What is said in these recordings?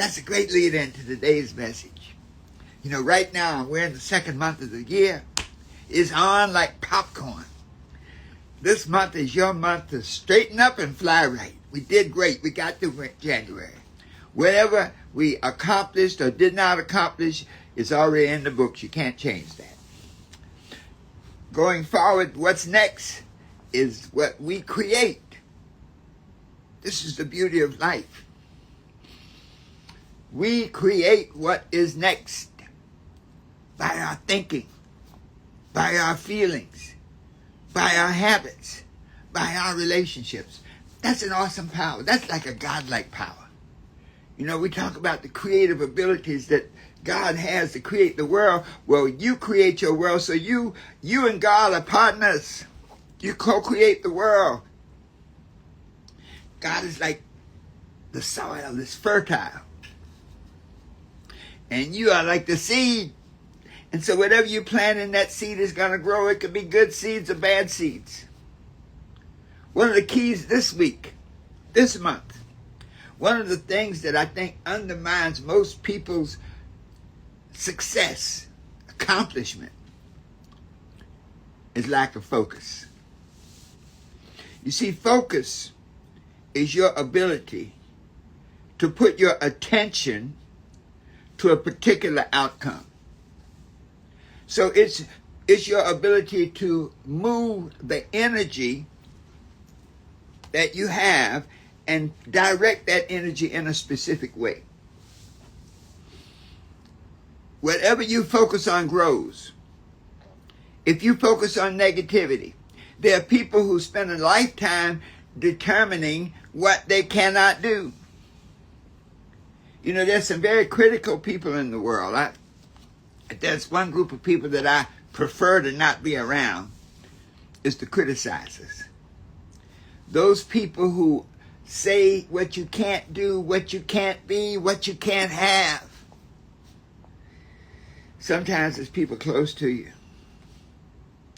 That's a great lead into today's message. You know, right now we're in the second month of the year. It's on like popcorn. This month is your month to straighten up and fly right. We did great. We got through January. Whatever we accomplished or did not accomplish is already in the books. You can't change that. Going forward, what's next is what we create. This is the beauty of life. We create what is next by our thinking, by our feelings, by our habits, by our relationships. That's an awesome power. That's like a godlike power. You know, we talk about the creative abilities that God has to create the world. Well, you create your world, so you and God are partners. You co-create the world. God is like the soil, it's fertile. And you are like the seed. And so whatever you plant in that seed is going to grow. It could be good seeds or bad seeds. One of the keys this week, this month, one of the things that I think undermines most people's success, accomplishment, is lack of focus. You see, focus is your ability to put your attention to a particular outcome. So it's your ability to move the energy that you have and direct that energy in a specific way. Whatever you focus on grows. If you focus on negativity, there are people who spend a lifetime determining what they cannot do. You know, there's some very critical people in the world. There's one group of people that I prefer to not be around, is the criticizers. Those people who say what you can't do, what you can't be, what you can't have. Sometimes it's people close to you.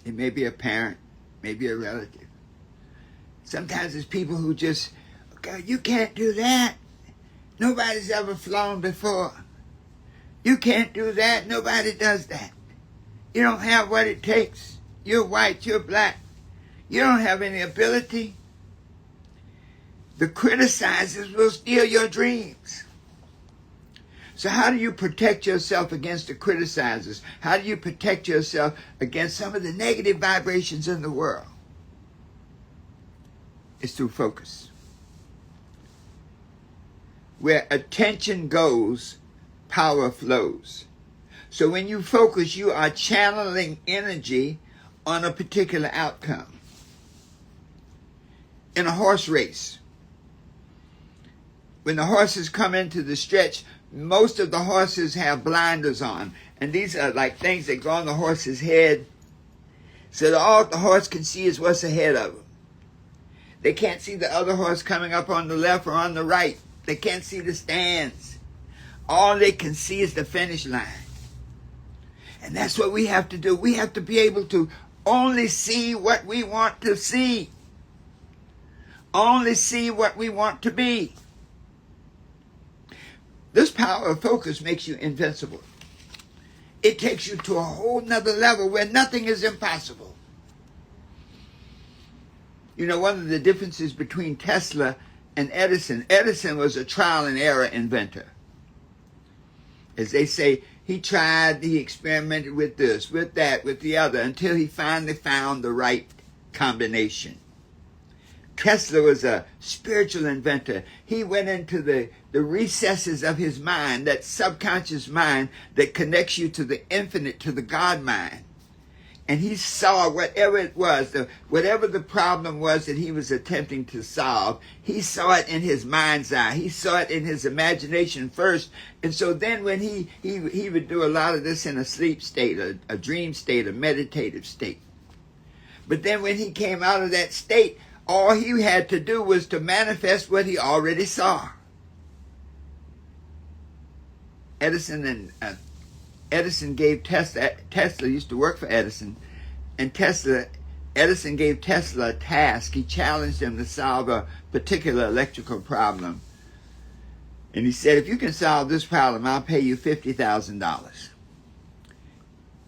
It may be a parent, maybe a relative. Sometimes it's people who just, okay, you can't do that. Nobody's ever flown before. You can't do that. Nobody does that. You don't have what it takes. You're white, you're black. You don't have any ability. The criticizers will steal your dreams. So how do you protect yourself against the criticizers? How do you protect yourself against some of the negative vibrations in the world? It's through focus. Where attention goes, power flows. So when you focus, you are channeling energy on a particular outcome. In a horse race, when the horses come into the stretch, most of the horses have blinders on. And these are like things that go on the horse's head. So that all the horse can see is what's ahead of them. They can't see the other horse coming up on the left or on the right. They can't see the stands. All they can see is the finish line. And that's what we have to do. We have to be able to only see what we want to see. Only see what we want to be. This power of focus makes you invincible. It takes you to a whole nother level where nothing is impossible. You know, one of the differences between Tesla and Edison was a trial and error inventor. As they say, he tried, he experimented with this, with that, with the other, until he finally found the right combination. Tesla was a spiritual inventor. He went into the recesses of his mind, that subconscious mind that connects you to the infinite, to the God mind. And he saw whatever it was, whatever the problem was that he was attempting to solve, he saw it in his mind's eye. He saw it in his imagination first. And so then when he would do a lot of this in a sleep state, a dream state, a meditative state. But then when he came out of that state, all he had to do was to manifest what he already saw. Edison gave Tesla used to work for Edison, and Edison gave Tesla a task. He challenged him to solve a particular electrical problem. And he said, if you can solve this problem, I'll pay you $50,000.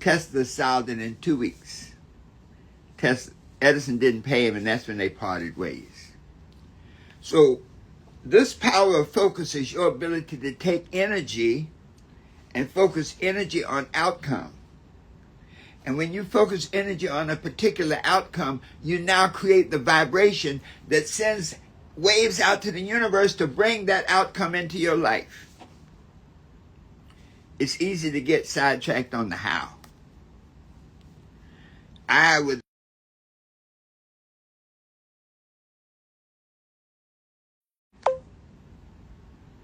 Tesla solved it in 2 weeks. Edison didn't pay him, and that's when they parted ways. So this power of focus is your ability to take energy and focus energy on outcome. And when you focus energy on a particular outcome, you now create the vibration that sends waves out to the universe to bring that outcome into your life. It's easy to get sidetracked on the how. I would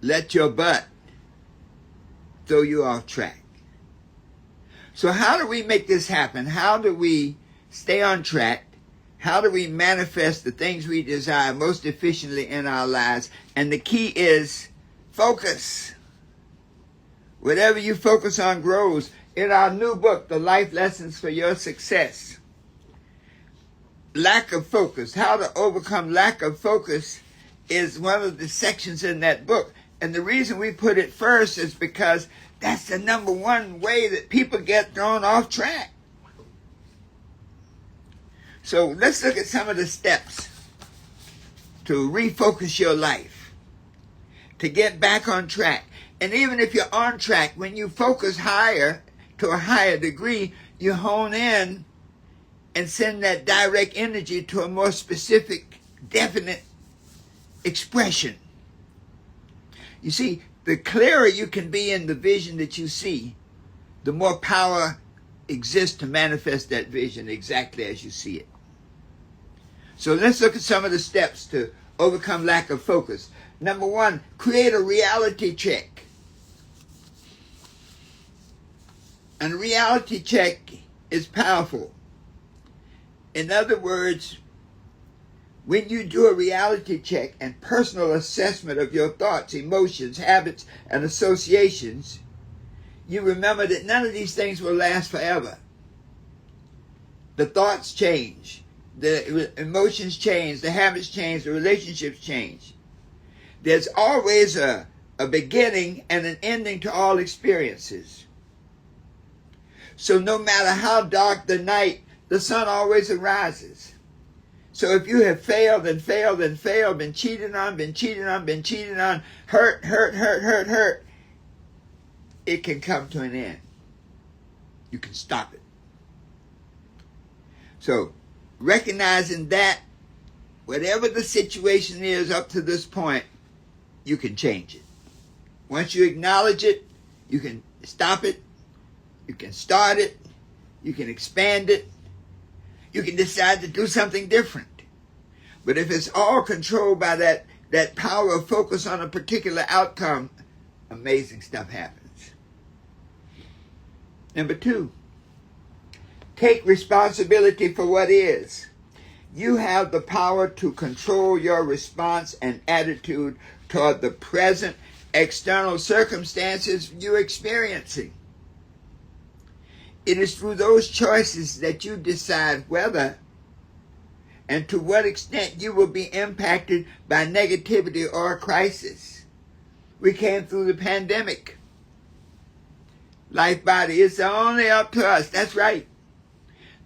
let your butt throw you off track. So how do we make this happen? How do we stay on track? How do we manifest the things we desire most efficiently in our lives? And the key is focus. Whatever you focus on grows. In our new book, The Life Lessons for Your Success, lack of focus, how to overcome lack of focus, is one of the sections in that book. And the reason we put it first is because that's the number one way that people get thrown off track. So let's look at some of the steps to refocus your life, to get back on track. And even if you're on track, when you focus higher, to a higher degree, you hone in and send that direct energy to a more specific, definite expression. You see, the clearer you can be in the vision that you see, the more power exists to manifest that vision exactly as you see it. So let's look at some of the steps to overcome lack of focus. Number one, create a reality check. And a reality check is powerful. In other words, when you do a reality check and personal assessment of your thoughts, emotions, habits, and associations, you remember that none of these things will last forever. The thoughts change, the emotions change, the habits change, the relationships change. There's always a beginning and an ending to all experiences. So no matter how dark the night, the sun always arises. So if you have failed and failed and failed, been cheated on, hurt, it can come to an end. You can stop it. So recognizing that whatever the situation is up to this point, you can change it. Once you acknowledge it, you can stop it, you can start it, you can expand it, you can decide to do something different. But if it's all controlled by that power of focus on a particular outcome, amazing stuff happens. Number two, take responsibility for what is. You have the power to control your response and attitude toward the present external circumstances you're experiencing. It is through those choices that you decide whether and to what extent you will be impacted by negativity or a crisis. We came through the pandemic. Life, body, it's only up to us. That's right.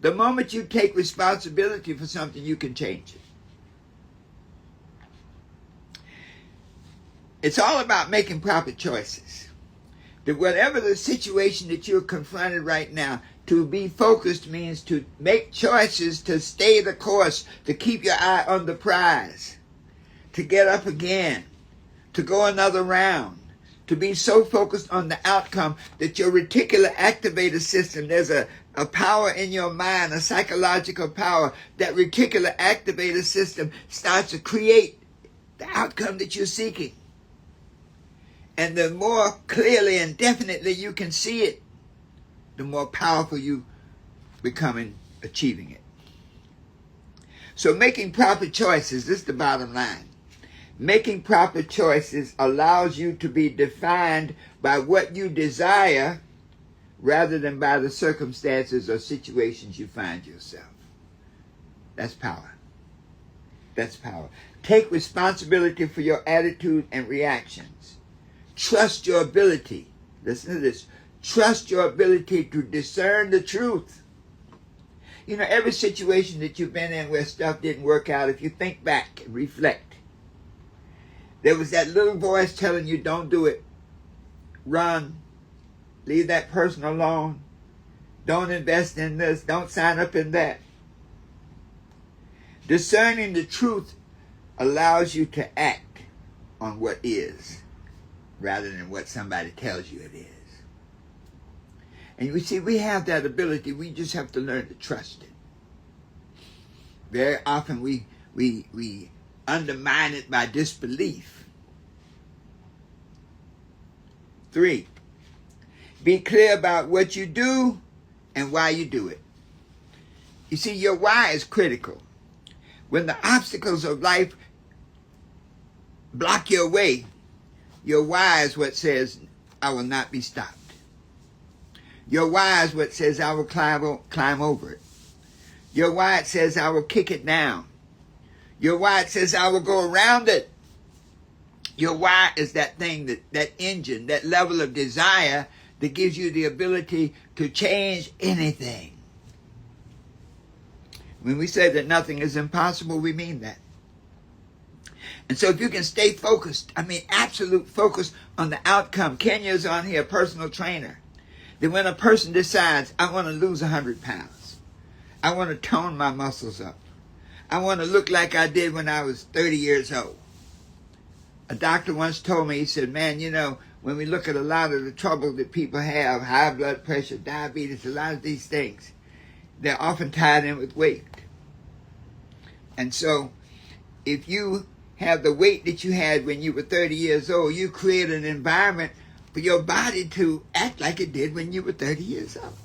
The moment you take responsibility for something, you can change it. It's all about making proper choices. That whatever the situation that you're confronted right now, to be focused means to make choices to stay the course, to keep your eye on the prize, to get up again, to go another round, to be so focused on the outcome that your reticular activator system, there's a power in your mind, a psychological power, that reticular activator system starts to create the outcome that you're seeking. And the more clearly and definitely you can see it, the more powerful you become in achieving it. So making proper choices, this is the bottom line. Making proper choices allows you to be defined by what you desire rather than by the circumstances or situations you find yourself. That's power. That's power. Take responsibility for your attitude and reactions. trust your ability. Listen to this. Trust your ability to discern the truth. You know, every situation that you've been in where stuff didn't work out, if you think back and reflect, there was that little voice telling you, don't do it. Run. Leave that person alone. Don't invest in this. Don't sign up in that. Discerning the truth allows you to act on what is rather than what somebody tells you it is. And you see, we have that ability. We just have to learn to trust it. Very often we undermine it by disbelief. 3, be clear about what you do and why you do it. You see, your why is critical. When the obstacles of life block your way, your why is what says, I will not be stopped. Your why is what says, I will climb over it. Your why it says, I will kick it down. Your why it says, I will go around it. Your why is that thing, that engine, that level of desire that gives you the ability to change anything. When we say that nothing is impossible, we mean that. And so if you can stay focused, absolute focus on the outcome. Kenya's on here, personal trainer. That when a person decides, I want to lose 100 pounds. I want to tone my muscles up. I want to look like I did when I was 30 years old. A doctor once told me, he said, man, you know, when we look at a lot of the trouble that people have, high blood pressure, diabetes, a lot of these things, they're often tied in with weight. And so if you have the weight that you had when you were 30 years old, you create an environment for your body to act like it did when you were 30 years old.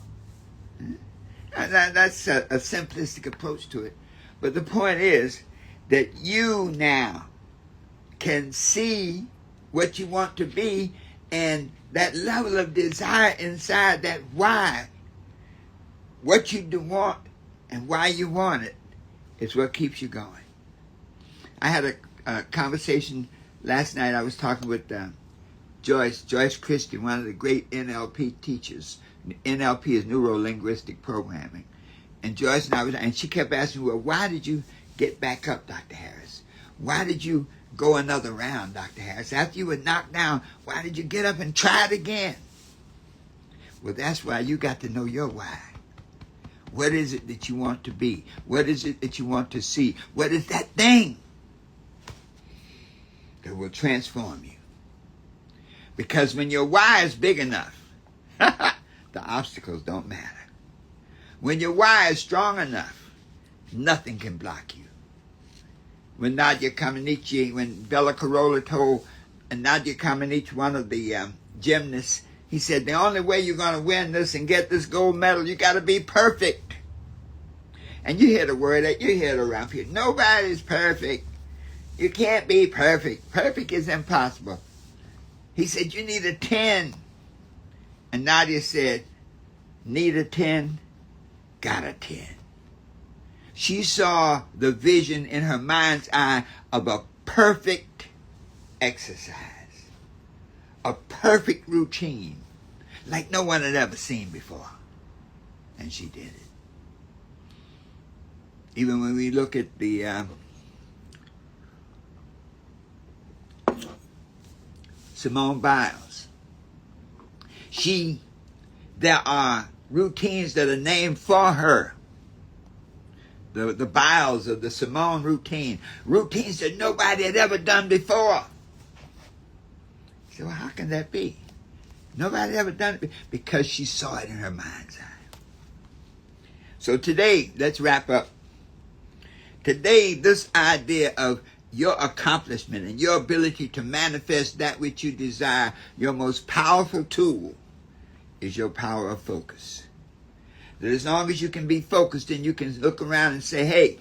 That's a simplistic approach to it. But the point is that you now can see what you want to be, and that level of desire inside, that why, what you do want and why you want it, is what keeps you going. I had a conversation last night. I was talking with Joyce Christian, one of the great NLP teachers. NLP is neuro-linguistic programming. And Joyce and she kept asking, well, why did you get back up, Dr. Harris? Why did you go another round, Dr. Harris? After you were knocked down, why did you get up and try it again? Well, that's why you got to know your why. What is it that you want to be? What is it that you want to see? What is that thing that will transform you? Because when your why is big enough, the obstacles don't matter. When your why is strong enough, nothing can block you. When Nadia Comaneci, when Bella Carolla told Nadia Comaneci, one of the gymnasts, he said, the only way you're going to win this and get this gold medal, you got to be perfect. And you hear the word that, you hear it around here. Nobody's perfect. You can't be perfect. Perfect is impossible. He said, you need a 10. And Nadia said, need a 10, got a 10. She saw the vision in her mind's eye of a perfect exercise, a perfect routine, like no one had ever seen before. And she did it. Even when we look at the Simone Biles, there are routines that are named for her. The Biles of the Simone routine. Routines that nobody had ever done before. So how can that be? Nobody had ever done it because she saw it in her mind's eye. So today, let's wrap up. Today, this idea of your accomplishment and your ability to manifest that which you desire, your most powerful tool is your power of focus. That as long as you can be focused and you can look around and say, hey,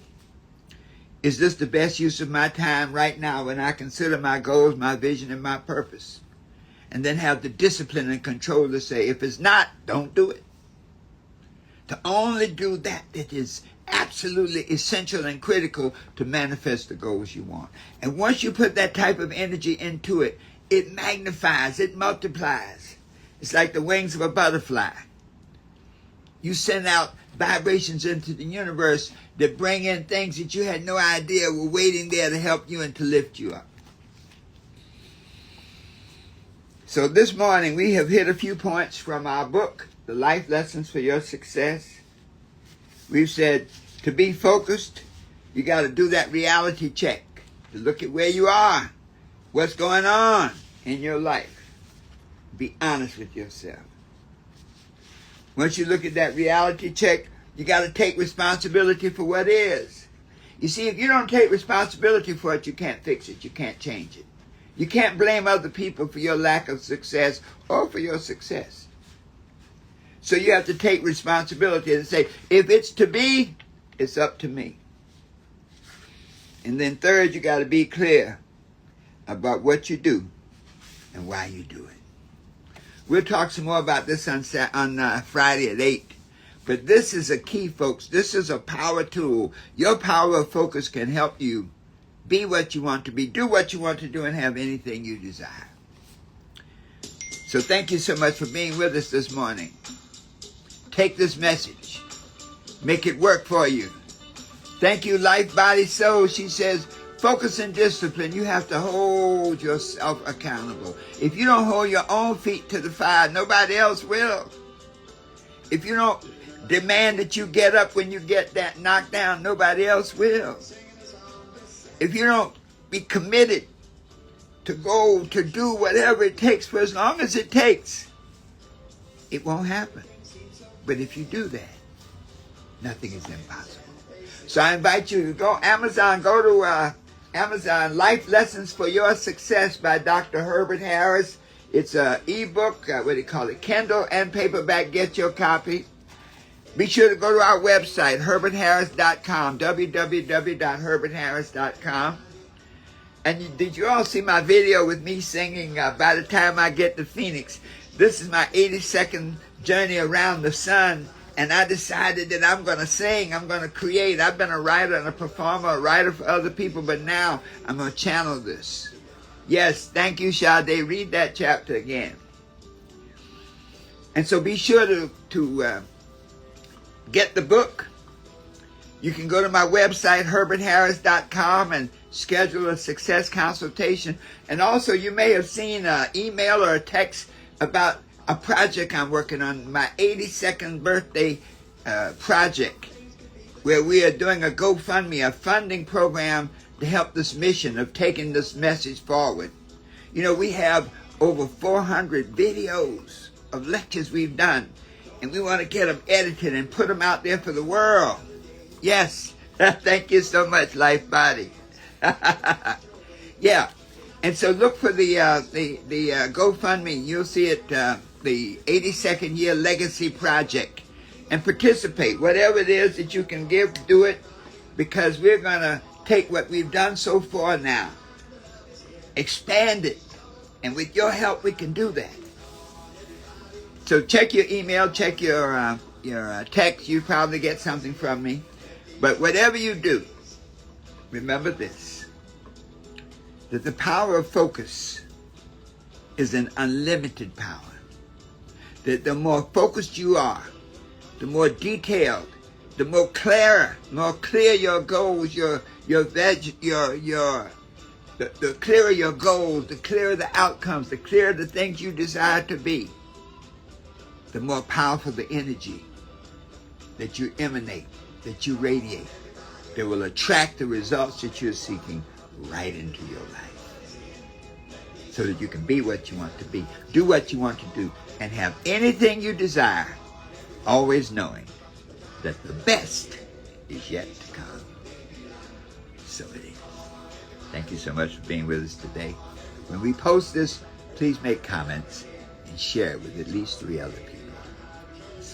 is this the best use of my time right now when I consider my goals, my vision, and my purpose? And then have the discipline and control to say, if it's not, don't do it. To only do that is absolutely essential and critical to manifest the goals you want. And once you put that type of energy into it, it magnifies, it multiplies. It's like the wings of a butterfly. You send out vibrations into the universe that bring in things that you had no idea were waiting there to help you and to lift you up. So this morning we have hit a few points from our book, The Life Lessons for Your Success. We've said to be focused, you got to do that reality check, to look at where you are, what's going on in your life. Be honest with yourself. Once you look at that reality check, you got to take responsibility for what is. You see, if you don't take responsibility for it, you can't fix it. You can't change it. You can't blame other people for your lack of success or for your success. So you have to take responsibility and say, if it's to be, it's up to me. And then third, you got to be clear about what you do and why you do it. We'll talk some more about this on Friday at 8. But this is a key, folks. This is a power tool. Your power of focus can help you be what you want to be, do what you want to do, and have anything you desire. So thank you so much for being with us this morning. Take this message. Make it work for you. Thank you, Life, Body, Soul. She says, focus and discipline. You have to hold yourself accountable. If you don't hold your own feet to the fire, nobody else will. If you don't demand that you get up when you get that knocked down, nobody else will. If you don't be committed to go to do whatever it takes for as long as it takes, it won't happen. But if you do that, nothing is impossible. So I invite you to go Amazon, go to Amazon, Life Lessons for Your Success by Dr. Herbert Harris. It's an ebook, Kindle and paperback. Get your copy. Be sure to go to our website, herbertharris.com, www.herbertharris.com. And did you all see my video with me singing By the Time I Get to Phoenix? This is my 82nd journey around the sun. And I decided that I'm going to sing, I'm going to create. I've been a writer and a performer, a writer for other people, but now I'm going to channel this. Yes, thank you, Sade. Read that chapter again. And so be sure to get the book. You can go to my website, herbertharris.com, and schedule a success consultation. And also, you may have seen an email or a text about a project I'm working on, my 82nd birthday project, where we are doing a GoFundMe, a funding program to help this mission of taking this message forward. You know, we have over 400 videos of lectures we've done, and we want to get them edited and put them out there for the world. Yes, thank you so much, Life Body. Yeah, and so look for the GoFundMe. You'll see it. The 82nd Year Legacy Project, and participate. Whatever it is that you can give, do it, because we're going to take what we've done so far now, expand it, and with your help we can do that. So check your email, check your text. You probably get something from me. But whatever you do, remember this, that the power of focus is an unlimited power. That the more focused you are, the more detailed, the more clear your goals, the clearer your goals, the clearer the outcomes, the clearer the things you desire to be, the more powerful the energy that you emanate, that you radiate, that will attract the results that you're seeking right into your life. So that you can be what you want to be, do what you want to do, and have anything you desire, always knowing that the best is yet to come. So it is. Thank you so much for being with us today. When we post this, please make comments and share it with at least 3 other people.